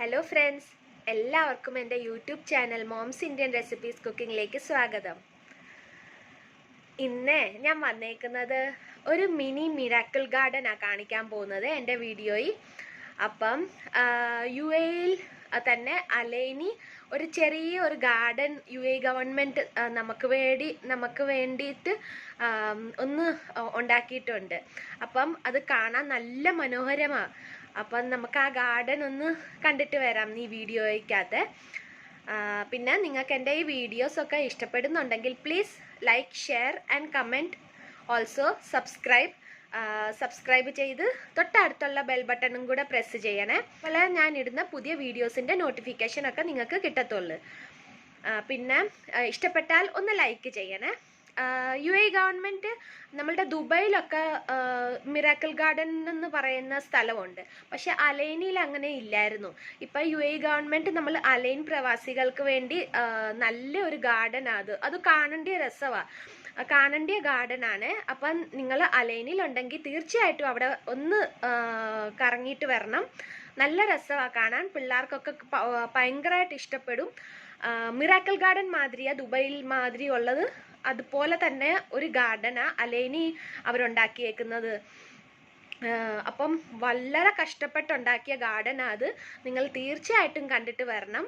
Hello friends, എല്ലാവർക്കും എൻ്റെ YouTube channel moms Indian recipes കുക്കിങ്ങിലേക്ക് സ്വാഗതം. ഇന്ന് ഞാൻ വന്നേക്കുന്നത് ഒരു മിനി മിറാക്കിൾ ഗാർഡനാണ് കാണിക്കാൻ പോകുന്നത് എൻ്റെ വീഡിയോയിൽ. അപ്പം യു എയിൽ തന്നെ അലൈനി ഒരു ചെറിയൊരു ഗാർഡൻ ഗവൺമെൻറ് നമുക്ക് വേണ്ടിയിട്ട് ഒന്ന് ഉണ്ടാക്കിയിട്ടുണ്ട്. അപ്പം അത് കാണാൻ നല്ല മനോഹരമാണ്. അപ്പം നമുക്ക് ആ ഗാർഡൻ ഒന്ന് കണ്ടിട്ട് വരാം ഈ വീഡിയോയ്ക്കകത്ത്. പിന്നെ നിങ്ങൾക്ക് എൻ്റെ ഈ വീഡിയോസൊക്കെ ഇഷ്ടപ്പെടുന്നുണ്ടെങ്കിൽ please like, share and comment. Also subscribe ചെയ്ത് തൊട്ടടുത്തുള്ള ബെൽ ബട്ടണും കൂടെ പ്രസ് ചെയ്യണേ. അതുപോലെ ഞാൻ ഇടുന്ന പുതിയ വീഡിയോസിൻ്റെ നോട്ടിഫിക്കേഷനൊക്കെ നിങ്ങൾക്ക് കിട്ടത്തുള്ളൂ. പിന്നെ ഇഷ്ടപ്പെട്ടാൽ ഒന്ന് ലൈക്ക് ചെയ്യണേ. യു എ ഗവൺമെൻറ് നമ്മളുടെ ദുബൈയിലൊക്കെ മിറാക്കിൾ ഗാർഡൻ എന്ന് പറയുന്ന സ്ഥലമുണ്ട്. പക്ഷെ അലൈനിൽ അങ്ങനെ ഇല്ലായിരുന്നു. ഇപ്പം യു എ ഗവൺമെൻറ് നമ്മൾ അലൈൻ പ്രവാസികൾക്ക് വേണ്ടി നല്ലൊരു ഗാർഡനാണ് അത് കാണേണ്ട രസമാണ്, കാണേണ്ട ഗാർഡനാണ്. അപ്പം നിങ്ങൾ അലൈനിലുണ്ടെങ്കിൽ തീർച്ചയായിട്ടും അവിടെ ഒന്ന് കറങ്ങിയിട്ട് വരണം. നല്ല രസമാണ് കാണാൻ, പിള്ളേർക്കൊക്കെ ഭയങ്കരമായിട്ട് ഇഷ്ടപ്പെടും. മിറാക്കിൾ ഗാർഡൻ മാതിരിയാണ് ദുബൈയിൽ മാതിരി ഉള്ളത്, അതുപോലെ തന്നെ ഒരു ഗാർഡനാണ് അലൈനി അവരുണ്ടാക്കിയേക്കുന്നത്. അപ്പം വളരെ കഷ്ടപ്പെട്ടുണ്ടാക്കിയ ഗാർഡനാണ് അത്. നിങ്ങൾ തീർച്ചയായിട്ടും കണ്ടിട്ട് വരണം.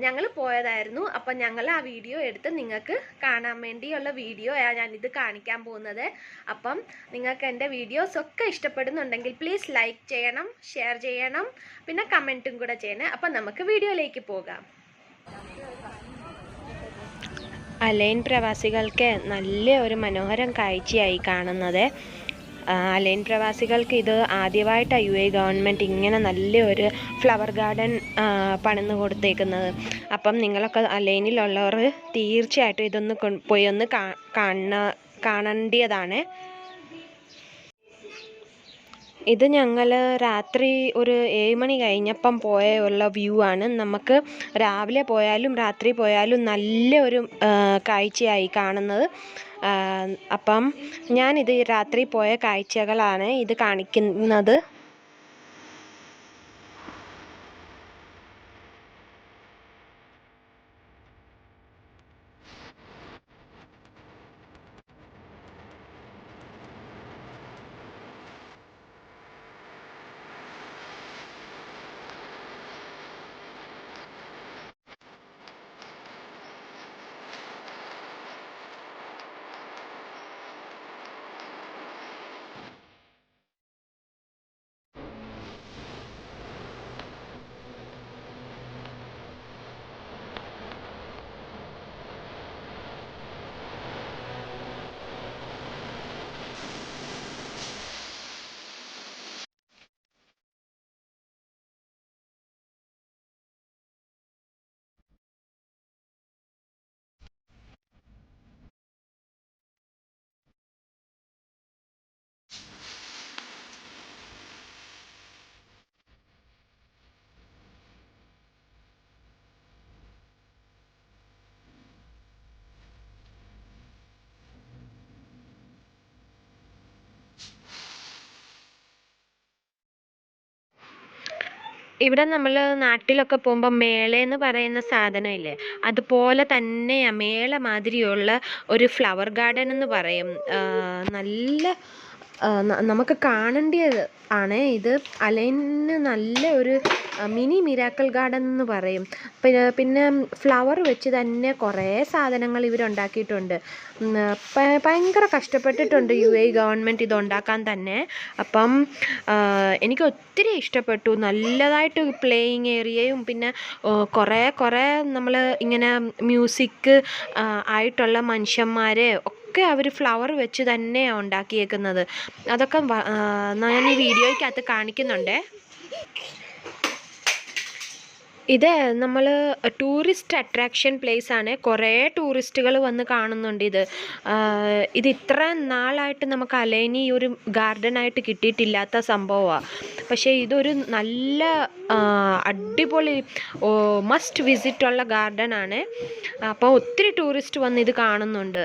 ഞങ്ങൾ പോയതായിരുന്നു. അപ്പം ഞങ്ങൾ ആ വീഡിയോ എടുത്ത് നിങ്ങൾക്ക് കാണാൻ വേണ്ടിയുള്ള വീഡിയോ ഞാനിത് കാണിക്കാൻ പോകുന്നത്. അപ്പം നിങ്ങൾക്ക് എൻ്റെ വീഡിയോസൊക്കെ ഇഷ്ടപ്പെടുന്നുണ്ടെങ്കിൽ പ്ലീസ് ലൈക്ക് ചെയ്യണം, ഷെയർ ചെയ്യണം, പിന്നെ കമൻറ്റും കൂടെ ചെയ്യണം. അപ്പം നമുക്ക് വീഡിയോയിലേക്ക് പോകാം. അലൈൻ പ്രവാസികൾക്ക് നല്ല ഒരു മനോഹരം കാഴ്ചയായി കാണുന്നത്. അലൈൻ പ്രവാസികൾക്ക് ഇത് ആദ്യമായിട്ടാണ് യു എ ഗവൺമെൻറ് ഇങ്ങനെ നല്ലൊരു ഫ്ലവർ ഗാർഡൻ പണിന്ന് കൊടുത്തേക്കുന്നത്. അപ്പം നിങ്ങളൊക്കെ അലൈനിലുള്ളവർ തീർച്ചയായിട്ടും ഇതൊന്ന് പോയി ഒന്ന് കാണേണ്ടതാണ്. ഇത് ഞങ്ങൾ രാത്രി ഒരു 7 മണി കഴിഞ്ഞപ്പം പോയുള്ള വ്യൂ ആണ്. നമുക്ക് രാവിലെ പോയാലും രാത്രി പോയാലും നല്ലൊരു കാഴ്ചയായി കാണുന്നത്. അപ്പം ഞാനിത് രാത്രി പോയ കാഴ്ചകളാണ് ഇത് കാണിക്കുന്നത്. ഇവിടെ നമ്മൾ നാട്ടിലൊക്കെ പോകുമ്പോൾ മേളയെന്ന് പറയുന്ന സാധനമില്ലേ, അതുപോലെ തന്നെയാണ് മേള മാതിരിയുള്ള ഒരു ഫ്ലവർ ഗാർഡൻ എന്ന് പറയും. നല്ല നമുക്ക് കാണേണ്ടത് ആണ് ഇത്. അലൈന് നല്ല ഒരു മിനി മിറാക്കിൾ ഗാർഡൻ എന്ന് പറയും. പിന്നെ ഫ്ലവർ വെച്ച് തന്നെ കുറേ സാധനങ്ങൾ ഇവരുണ്ടാക്കിയിട്ടുണ്ട്. ഭയങ്കര കഷ്ടപ്പെട്ടിട്ടുണ്ട് യു എ ഗവൺമെൻറ് ഇതുണ്ടാക്കാൻ തന്നെ. അപ്പം എനിക്ക് ഒത്തിരി ഇഷ്ടപ്പെട്ടു. നല്ലതായിട്ട് പ്ലേയിങ് ഏരിയയും പിന്നെ കുറേ നമ്മൾ ഇങ്ങനെ മ്യൂസിക് ആയിട്ടുള്ള മനുഷ്യന്മാരെ ഒക്കെ അവർ ഫ്ലവർ വെച്ച് തന്നെയാണ് ഉണ്ടാക്കിയേക്കുന്നത്. അതൊക്കെ ഞാൻ ഈ വീഡിയോയ്ക്കകത്ത് കാണിക്കുന്നുണ്ട്. ഇത് നമ്മൾ ടൂറിസ്റ്റ് അട്രാക്ഷൻ പ്ലേസ് ആണ്. കുറേ ടൂറിസ്റ്റുകൾ വന്ന് കാണുന്നുണ്ട് ഇത് ഇത്ര നാളായിട്ട് നമുക്ക് അലൈനി ഒരു ഗാർഡനായിട്ട് കിട്ടിയിട്ടില്ലാത്ത സംഭവമാണ്. പക്ഷേ ഇതൊരു നല്ല അടിപൊളി മസ്റ്റ് വിസിറ്റുള്ള ഗാർഡനാണ്. അപ്പോൾ ഒത്തിരി ടൂറിസ്റ്റ് വന്ന് ഇത് കാണുന്നുണ്ട്.